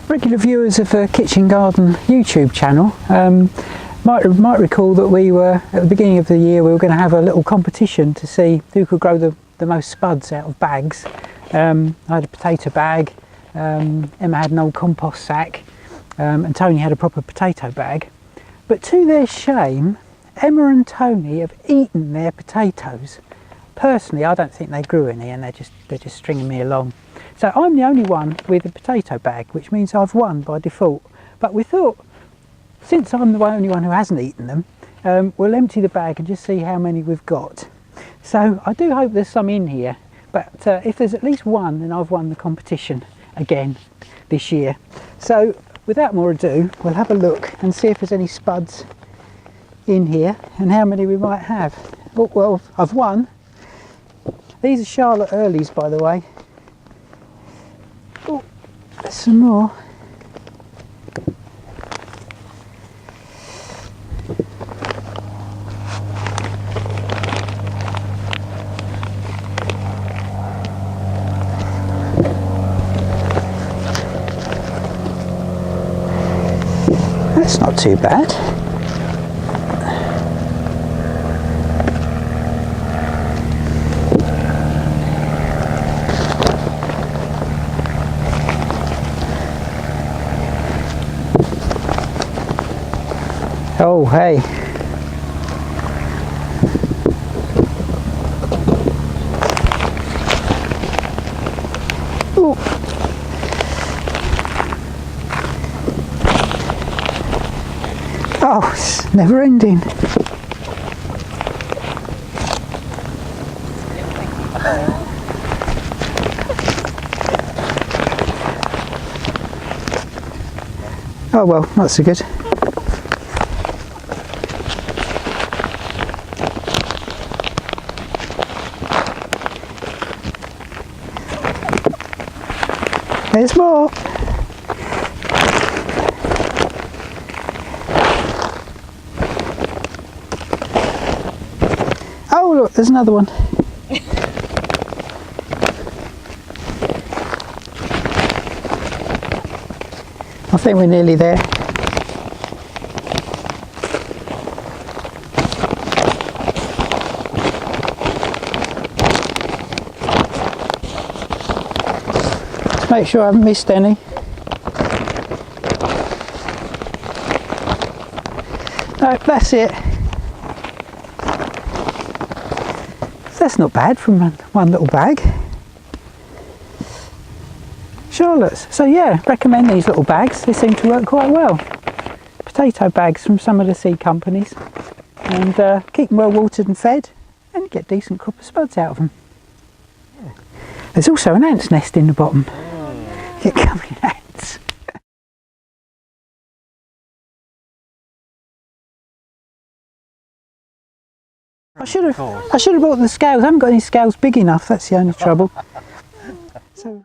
Regular viewers of the Kitchen Garden YouTube channel might recall that we were, at the beginning of the year, we were going to have a little competition to see who could grow the most spuds out of bags. I had a potato bag, Emma had an old compost sack, and Tony had a proper potato bag. But to their shame, Emma and Tony have eaten their potatoes. Personally, I don't think they grew any, and they're just stringing me along. So I'm the only one with a potato bag, which means I've won by default. But we thought, since I'm the only one who hasn't eaten them, we'll empty the bag and just see how many we've got. So I do hope there's some in here, but if there's at least one, then I've won the competition again this year. So without more ado, we'll have a look and see if there's any spuds in here and how many we might have. Oh, well, I've won. These are Charlotte Earlys, by the way. Oh, there's some more. That's not too bad. Oh, hey. Ooh. Oh, it's never ending. Oh well, not so good. There's more. Oh look, there's another one. I think we're nearly there. Make sure I haven't missed any. No, that's it. That's not bad from one little bag. Charlotte's. So yeah, recommend these little bags. They seem to work quite well. Potato bags from some of the seed companies. And keep them well watered and fed, and get decent crop of spuds out of them. Yeah. There's also an ant's nest in the bottom. Get coming ants. I should have brought the scales. I haven't got any scales big enough. That's the only trouble. So.